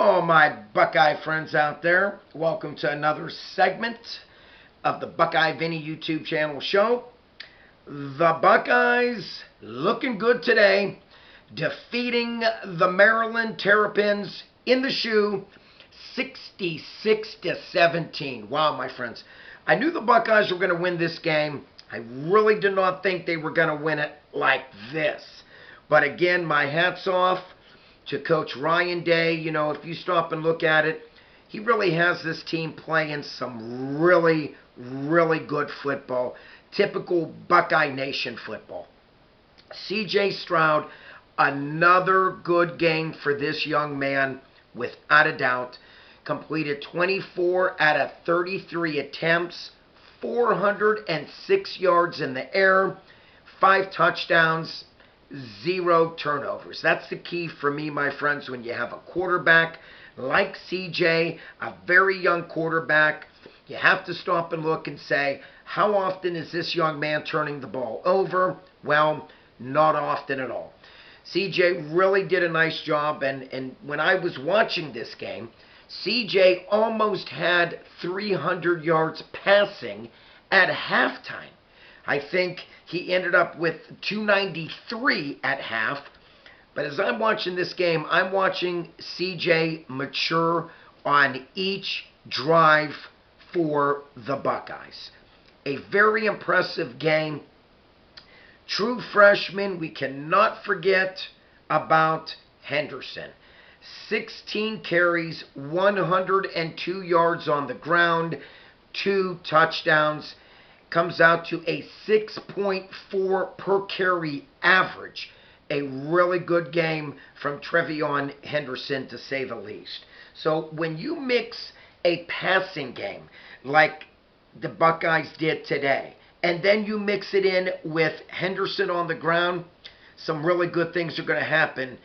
All my Buckeye friends out there, welcome to another segment of the Buckeye Vinny YouTube channel show. The Buckeyes looking good today, defeating the Maryland Terrapins in the shoe, 66-17. Wow, my friends. I knew the Buckeyes were going to win this game. I really did not think they were going to win it like this. But again, my hat's off to Coach Ryan Day. You know, if you stop and look at it, he really has this team playing some really, really good football. Typical Buckeye Nation football. C.J. Stroud, another good game for this young man, without a doubt. Completed 24 out of 33 attempts, 406 yards in the air, 5 touchdowns, 0 turnovers. That's the key for me, my friends, when you have a quarterback like CJ, a very young quarterback. You have to stop and look and say, how often is this young man turning the ball over? Well, not often at all. CJ really did a nice job, and when I was watching this game, CJ almost had 300 yards passing at halftime. I think he ended up with 293 at half. But as I'm watching this game, I'm watching CJ mature on each drive for the Buckeyes. A very impressive game. True freshman, we cannot forget about Henderson. 16 carries, 102 yards on the ground, 2 touchdowns. Comes out to a 6.4 per carry average. A really good game from Trevion Henderson, to say the least. So when you mix a passing game like the Buckeyes did today, and then you mix it in with Henderson on the ground, some really good things are going to happen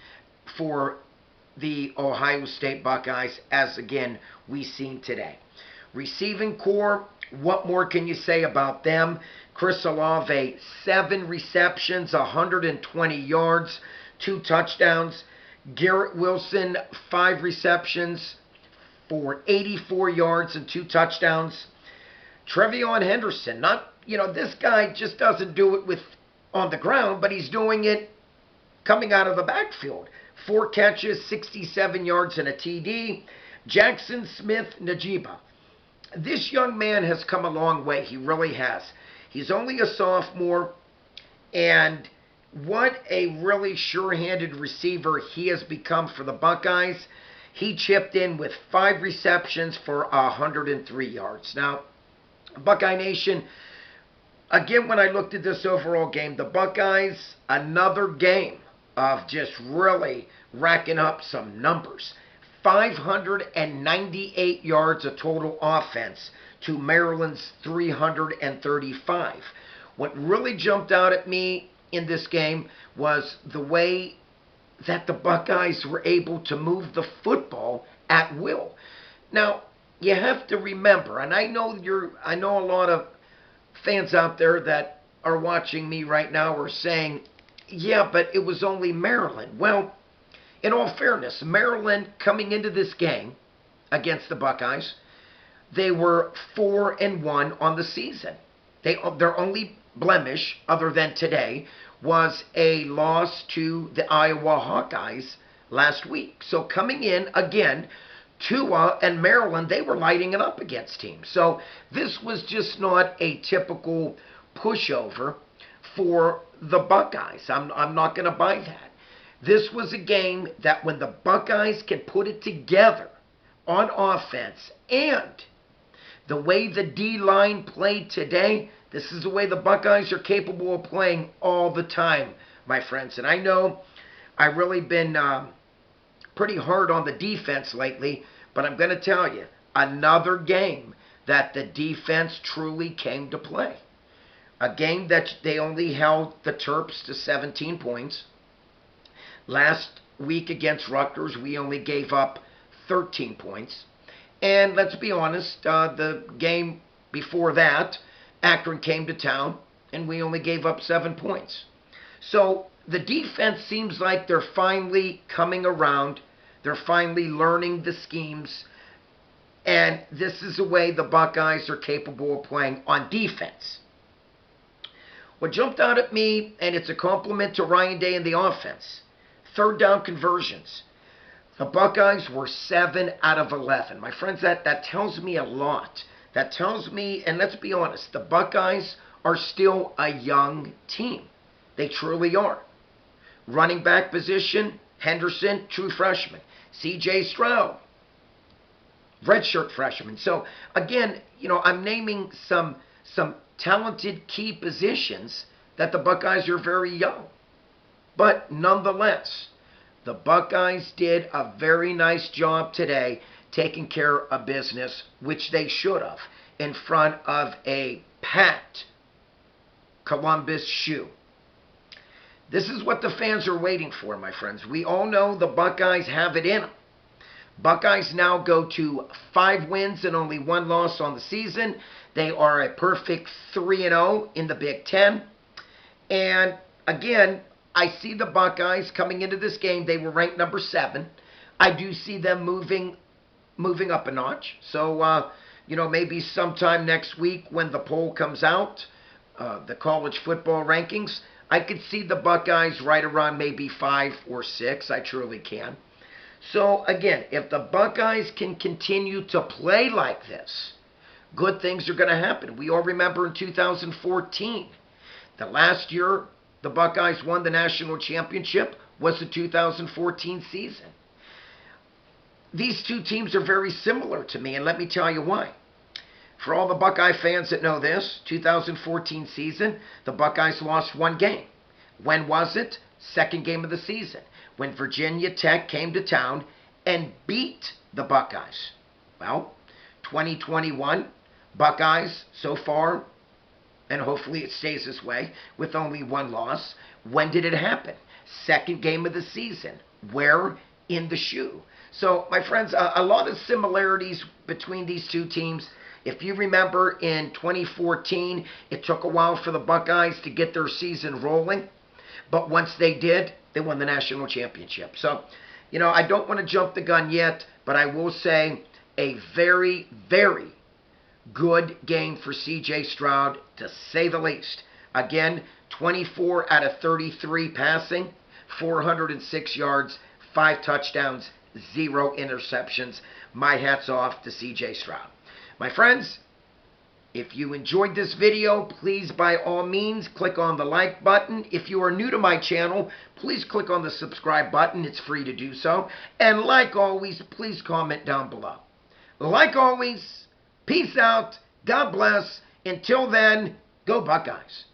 for the Ohio State Buckeyes, as again we've seen today. Receiving core, what more can you say about them? Chris Olave, 7 receptions, 120 yards, 2 touchdowns. Garrett Wilson, 5 receptions for 84 yards and 2 touchdowns. Trevion Henderson, this guy just doesn't do it on the ground, but he's doing it coming out of the backfield. 4 catches, 67 yards and a TD. Jackson Smith-Njigba. This young man has come a long way. He really has. He's only a sophomore, and what a really sure-handed receiver he has become for the Buckeyes. He chipped in with 5 receptions for 103 yards. Now, Buckeye Nation, again, when I looked at this overall game, the Buckeyes, another game of just really racking up some numbers. 598 yards of total offense to Maryland's 335. What really jumped out at me in this game was the way that the Buckeyes were able to move the football at will. Now, you have to remember, and I know a lot of fans out there that are watching me right now are saying, yeah, but it was only Maryland. Well, in all fairness, Maryland coming into this game against the Buckeyes, they were 4-1 on the season. Their only blemish, other than today, was a loss to the Iowa Hawkeyes last week. So coming in, again, Tua and Maryland, they were lighting it up against teams. So this was just not a typical pushover for the Buckeyes. I'm not going to buy that. This was a game that when the Buckeyes can put it together on offense, and the way the D-line played today, this is the way the Buckeyes are capable of playing all the time, my friends. And I know I've really been pretty hard on the defense lately, but I'm going to tell you, another game that the defense truly came to play. A game that they only held the Terps to 17 points. Last week against Rutgers, we only gave up 13 points. And let's be honest, the game before that, Akron came to town, and we only gave up 7 points. So the defense seems like they're finally coming around They're finally learning the schemes. And this is the way the Buckeyes are capable of playing on defense. What jumped out at me, and it's a compliment to Ryan Day and the offense, third down conversions. The Buckeyes were 7 out of 11. My friends, that tells me a lot. That tells me, and let's be honest, the Buckeyes are still a young team. They truly are. Running back position, Henderson, true freshman. C.J. Stroud, redshirt freshman. So, again, I'm naming some talented key positions that the Buckeyes are very young. But nonetheless, the Buckeyes did a very nice job today taking care of business, which they should have, in front of a packed Columbus shoe. This is what the fans are waiting for, my friends. We all know the Buckeyes have it in them. Buckeyes now go to 5 wins and only 1 loss on the season. They are a perfect 3-0 in the Big Ten. And again, I see the Buckeyes coming into this game. They were ranked number 7. I do see them moving up a notch. So, maybe sometime next week when the poll comes out, the college football rankings, I could see the Buckeyes right around maybe 5 or 6. I truly can. So, again, if the Buckeyes can continue to play like this, good things are going to happen. We all remember in 2014, the last year the Buckeyes won the national championship was the 2014 season. These two teams are very similar to me, and let me tell you why. For all the Buckeye fans that know this, 2014 season, the Buckeyes lost 1 game. When was it? Second game of the season, when Virginia Tech came to town and beat the Buckeyes. Well, 2021, Buckeyes so far, and hopefully it stays this way, with only 1 loss. When did it happen? Second game of the season. Where? In the shoe. So, my friends, a lot of similarities between these two teams. If you remember in 2014, it took a while for the Buckeyes to get their season rolling. But once they did, they won the national championship. So, I don't want to jump the gun yet, but I will say a very, very good game for C.J. Stroud, to say the least. Again, 24 out of 33 passing, 406 yards, 5 touchdowns, 0 interceptions. My hat's off to C.J. Stroud. My friends, if you enjoyed this video, please by all means click on the like button. If you are new to my channel, please click on the subscribe button. It's free to do so. And like always, please comment down below. Like always, peace out. God bless. Until then, go Buckeyes.